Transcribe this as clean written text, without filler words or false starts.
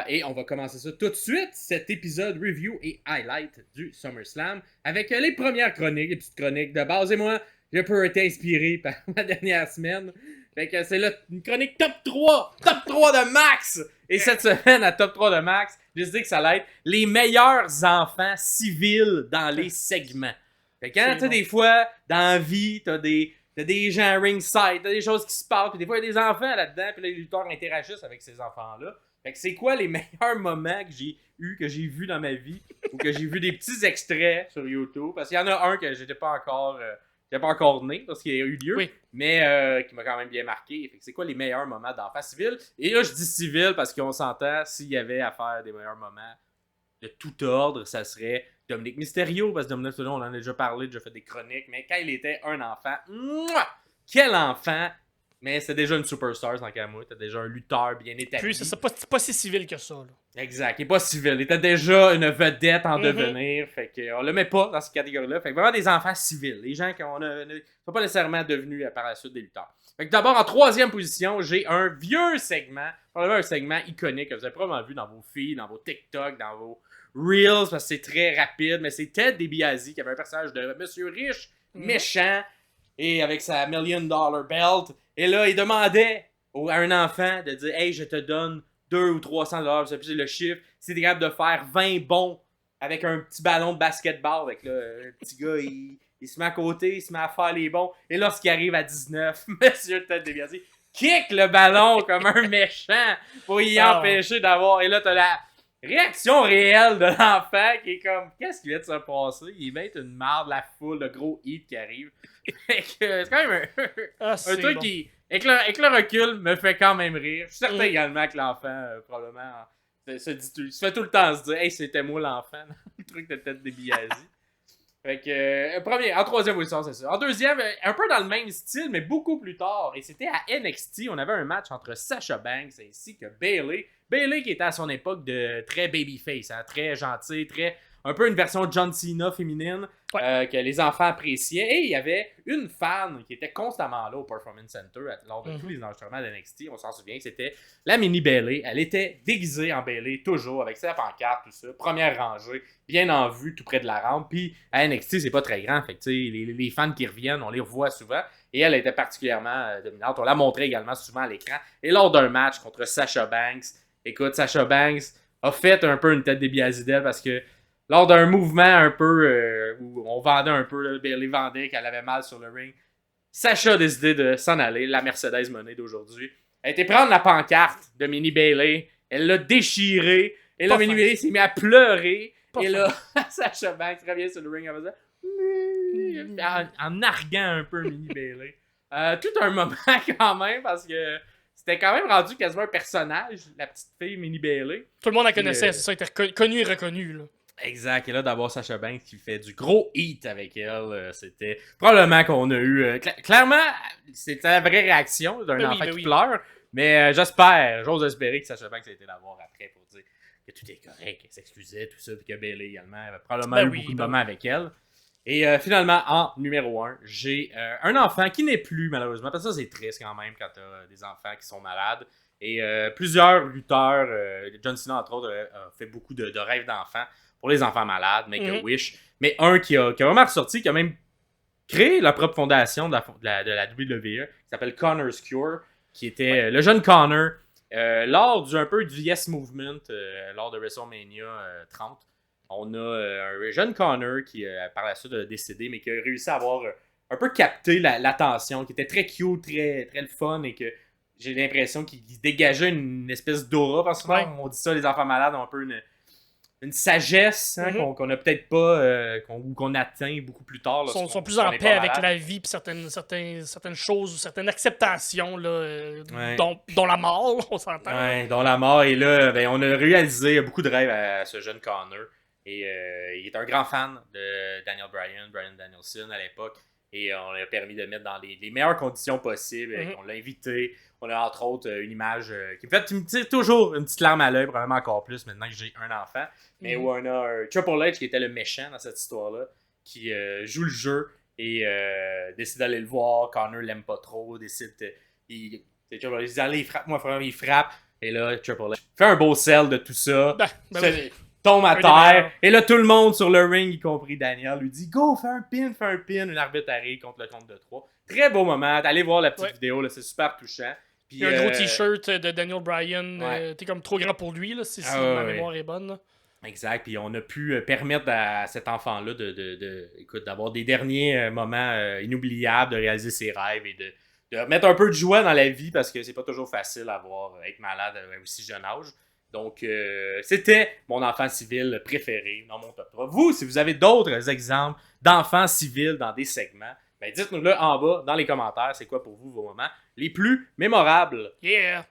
Et on va commencer ça tout de suite, cet épisode review et highlight du SummerSlam, avec les premières chroniques, les petites chroniques de base. Et moi, j'ai un peu été inspiré par ma dernière semaine. Fait que c'est là une chronique top 3! Top 3 de Max! Et cette semaine, à top 3 de Max, j'ai dit que ça allait être les meilleurs enfants civils dans les segments. Fait que, tu sais, des fois, dans la vie, t'as des gens ringside, t'as des choses qui se passent, puis des fois, il y a des enfants là-dedans, puis les lutteurs interagissent avec ces enfants-là. Fait que c'est quoi les meilleurs moments que j'ai vus dans ma vie, ou que j'ai vu des petits extraits sur YouTube, parce qu'il y en a un que j'étais pas encore né, parce qu'il a eu lieu, oui. mais qui m'a quand même bien marqué. Fait que c'est quoi les meilleurs moments d'enfants civils? Et là, je dis civil parce qu'on s'entend, s'il y avait à faire des meilleurs moments de tout ordre, ça serait Dominique Mysterio, parce que Dominique Mysterio, on en a déjà parlé, déjà fait des chroniques, mais quand il était un enfant, quel enfant! Mais c'est déjà une superstar dans Kamui, t'as déjà un lutteur bien établi. Puis c'est pas si civil que ça. Là. Exact, il est pas civil, il était déjà une vedette en devenir, fait qu'on le met pas dans cette catégorie-là. Fait que vraiment des enfants civils, les gens qui ne sont pas nécessairement devenus par la suite des lutteurs. Fait que d'abord, en troisième position, j'ai un vieux segment, probablement un segment iconique que vous avez probablement vu dans vos feeds, dans vos TikTok, dans vos Reels, parce que c'est très rapide, mais c'est Ted DiBiase qui avait un personnage de monsieur riche, méchant, et avec sa $1 million belt. Et là, il demandait à un enfant de dire « Hey, je te donne 200 ou 300$, je sais plus le chiffre, si t'es capable de faire 20 bons avec un petit ballon de basketball. » Avec là, un petit gars, il se met à côté, il se met à faire les bons. Et lorsqu'il arrive à 19, monsieur Ted DiBiase kick le ballon comme un méchant pour y empêcher d'avoir. Et là, t'as la réaction réelle de l'enfant qui est comme qu'est-ce qui vient de se passer? Il va être une marde, la foule, le gros hit qui arrive. C'est quand même un truc bon. Qui, avec le recul, me fait quand même rire. Je suis certain également que l'enfant, probablement, se fait tout le temps se dire hey, c'était moi l'enfant, le truc de tête de DiBiase. Fait que, en troisième position, c'est ça. En deuxième, un peu dans le même style, mais beaucoup plus tard. Et c'était à NXT, on avait un match entre Sasha Banks ainsi que Bayley. Bayley qui était à son époque de très babyface, hein, très gentil, un peu une version John Cena féminine que les enfants appréciaient. Et il y avait une fan qui était constamment là au Performance Center lors de tous les enregistrements d'NXT. On s'en souvient que c'était la mini Bayley. Elle était déguisée en Bayley, toujours, avec sa pancarte, tout ça. Première rangée, bien en vue, tout près de la rampe. Puis à NXT, c'est pas très grand. Fait que les fans qui reviennent, on les revoit souvent. Et elle était particulièrement dominante. On l'a montré également souvent à l'écran. Et lors d'un match contre Sasha Banks, écoute, Sasha Banks a fait un peu une tête DiBiase d'elle parce que lors d'un mouvement un peu où on vendait un peu, là, Bayley vendait qu'elle avait mal sur le ring, Sasha a décidé de s'en aller, la Mercedes monnaie d'aujourd'hui. Elle a été prendre la pancarte de Mini Bayley, elle l'a déchirée, et là, Mini Bayley s'est mis à pleurer, et là, Sasha Banks revient sur le ring en narguant un peu Mini Bayley. Tout un moment quand même, parce que c'était quand même rendu quasiment un personnage, la petite fille Mini Bayley. Tout le monde la connaissait, c'est ça, elle était connue et reconnue, là. Exact, et là d'avoir Sasha Banks qui fait du gros hit avec elle, c'était probablement qu'on a eu... clairement, c'était la vraie réaction d'un enfant qui pleure, mais j'ose espérer que Sasha Banks a été l'avoir après pour dire que tout est correct, qu'elle s'excusait, tout ça, puis que Bayley également avait probablement eu beaucoup de moments avec elle. Et finalement, en numéro 1, j'ai un enfant qui n'est plus, malheureusement, parce que ça c'est triste quand même quand t'as des enfants qui sont malades. Et plusieurs lutteurs, John Cena entre autres, a fait beaucoup de rêves d'enfants pour les enfants malades, Make-A-Wish. Mais un qui a vraiment ressorti, qui a même créé la propre fondation de la WWE, qui s'appelle Connor's Cure, qui était le jeune Connor, lors un peu du Yes Movement, lors de WrestleMania 30. On a un jeune Connor qui, par la suite, a décédé, mais qui a réussi à avoir un peu capté l'attention, qui était très cute, très, très le fun, et que j'ai l'impression qu'il dégageait une espèce d'aura, parce que on dit ça, les enfants malades ont un peu une sagesse qu'on n'a peut-être pas, qu'on atteint beaucoup plus tard. Ils sont plus en paix avec la vie, puis certaines choses, certaines acceptations, là, dont la mort, on s'entend. Ouais, dont la mort. Et là, on a réalisé beaucoup de rêves à ce jeune Connor. Et il est un grand fan de Daniel Bryan Danielson à l'époque. Et on lui a permis de mettre dans les meilleures conditions possibles. On l'a invité. On a entre autres une image qui me tire toujours une petite larme à l'œil, probablement encore plus maintenant que j'ai un enfant. Mais où on a un Triple H qui était le méchant dans cette histoire-là, qui joue le jeu et décide d'aller le voir. Connor l'aime pas trop, décide. Il frappe, moi, il frappe. Et là, Triple H fait un beau sell de tout ça. Oui. Tombe à terre. Et là, tout le monde sur le ring, y compris Daniel, lui dit Go, fais un pin. Une arbitre arrive contre le compte de 3. Très beau moment. Allez voir la petite vidéo, là, c'est super touchant. Puis, il y a un gros t-shirt de Daniel Bryan. T'es comme trop grand pour lui, là, si ma mémoire est bonne. Là. Exact. Puis on a pu permettre à cet enfant-là écoute, d'avoir des derniers moments inoubliables, de réaliser ses rêves et de mettre un peu de joie dans la vie parce que c'est pas toujours facile à être malade à aussi jeune âge. Donc, c'était mon enfant civil préféré dans mon top 3. Vous, si vous avez d'autres exemples d'enfants civils dans des segments, ben dites-nous-le en bas dans les commentaires. C'est quoi pour vous vos moments les plus mémorables? Yeah!